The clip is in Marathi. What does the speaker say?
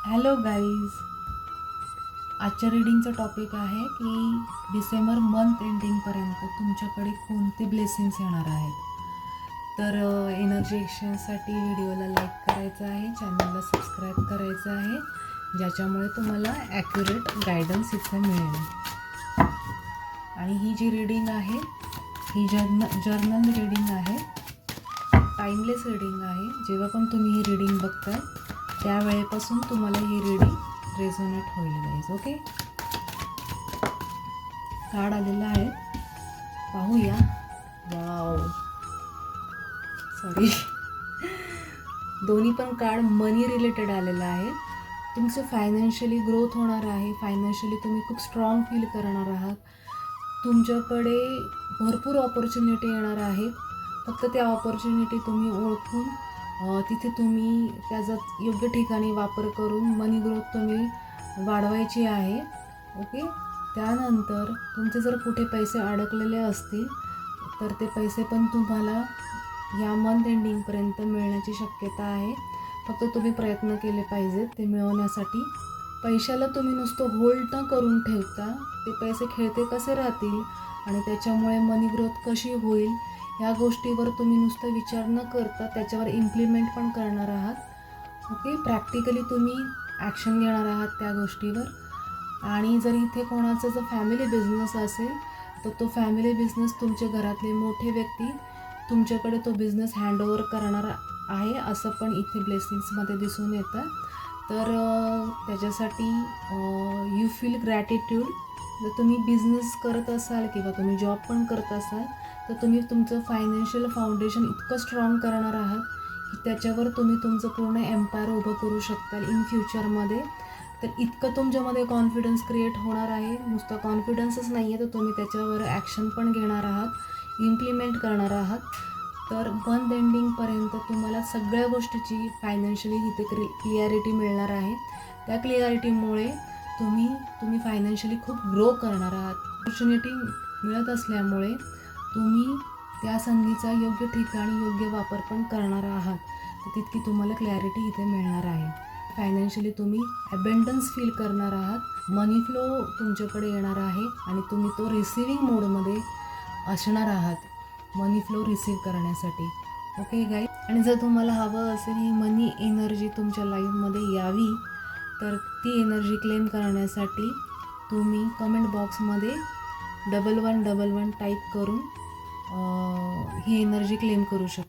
हॅलो गाईज, आजच्या रीडिंगचा टॉपिक आहे की डिसेंबर मंथ एंडिंगपर्यंत तुमच्याकडे कोणते ब्लेसिंग्स येणार आहेत. तर एनर्जी एक्सचेंजसाठी व्हिडिओला लाईक करायचं आहे, चॅनलला सबस्क्राईब करायचं आहे, ज्याच्यामुळे तुम्हाला ॲक्युरेट गायडन्स इथे मिळेल. आणि ही जी रीडिंग आहे ही जर्नल रीडिंग आहे, टाईमलेस रीडिंग आहे. जेव्हा पण तुम्ही ही रीडिंग बघताय त्यावेळेपासून तुम्हाला ही रीडिंग रेझोनेट होईल गाईज. ओके, कार्ड आलेला आहे, पाहूया. वाव, सॉरी दोन्ही पण कार्ड मनी रिलेटेड आलेला आहे. तुमचं फायनान्शियली ग्रोथ होणार आहे, फायनान्शियली तुम्ही खूप स्ट्रॉंग फील करणार आहात. तुमच्याकडे भरपूर ऑपॉर्च्युनिटी येणार आहेत. फक्त त्या ऑपॉर्च्युनिटी तुम्ही ओळखून तिथे तुम्ही त्याचा योग्य ठिकाणी वापर करून मनी ग्रोथ तुम्ही वाढवायची आहे. ओके, त्यानंतर तुमचे जर कुठे पैसे अडकलेले असतील तर ते पैसे पण तुम्हाला या मंथ एंडिंगपर्यंत मिळण्याची शक्यता आहे. फक्त तुम्ही प्रयत्न केले पाहिजेत ते मिळवण्यासाठी. पैशाला तुम्ही नुसतं होल्ड न करून ठेवता ते पैसे खेळते कसे राहतील आणि त्याच्यामुळे मनी ग्रोथ कशी होईल ह्या गोष्टीवर तुम्ही नुसतं विचार न करता त्याच्यावर इम्प्लिमेंट पण करणार आहात. ओके, प्रॅक्टिकली तुम्ही ॲक्शन घेणार आहात त्या गोष्टीवर. आणि जर इथे कोणाचा जर फॅमिली बिझनेस असेल तर तो फॅमिली बिझनेस तुमच्या घरातले मोठे व्यक्ती तुमच्याकडे तो बिझनेस हँडओव्हर करणार आहे असं पण इथे ब्लेसिंग्समध्ये दिसून येतं. तर त्याच्यासाठी यू फील ग्रॅटिट्यूड. जर तुम्ही बिझनेस करत असाल किंवा तुम्ही जॉब पण करत असाल तर तुम्ही तुमचं फायनान्शियल फाउंडेशन इतकं स्ट्रॉंग करणार आहात की त्याच्यावर तुम्ही तुमचं पूर्ण एम्पायर उभं करू शकताल इन फ्युचरमध्ये. तर इतकं तुमच्यामध्ये कॉन्फिडन्स क्रिएट होणार आहे. नुसतं कॉन्फिडन्सच नाही आहे तर तुम्ही त्याच्यावर ॲक्शन पण घेणार आहात, इम्प्लिमेंट करणार आहात. तर मंथ एंडिंगपर्यंत तुम्हाला सगळ्या गोष्टीची फायनान्शियली इथे क्लिअरिटी मिळणार आहे. त्या क्लिअरिटीमुळे तुम्ही फायनान्शियली खूप ग्रो करणार आहात. ऑपॉर्च्युनिटी मिळत असल्यामुळे तुम्ही त्या संधीचा योग्य ठिकाणी योग्य वापर पण करणार आहात. तर तितकी तुम्हाला क्लॅरिटी इथे मिळणार आहे. फायनान्शियली तुम्ही ॲबंडन्स फील करणार आहात. मनी फ्लो तुमच्याकडे येणार आहे आणि तुम्ही तो रिसिविंग मोडमध्ये असणार आहात मनी फ्लो रिसीव करण्यासाठी. ओके गाईज, आणि जर तुम्हाला हवं असेल ही मनी एनर्जी तुमच्या लाईफमध्ये यावी तर ती एनर्जी क्लेम करण्यासाठी तुम्ही कमेंट बॉक्समध्ये 1111 टाईप करून ही एनर्जी क्लेम करू शकता.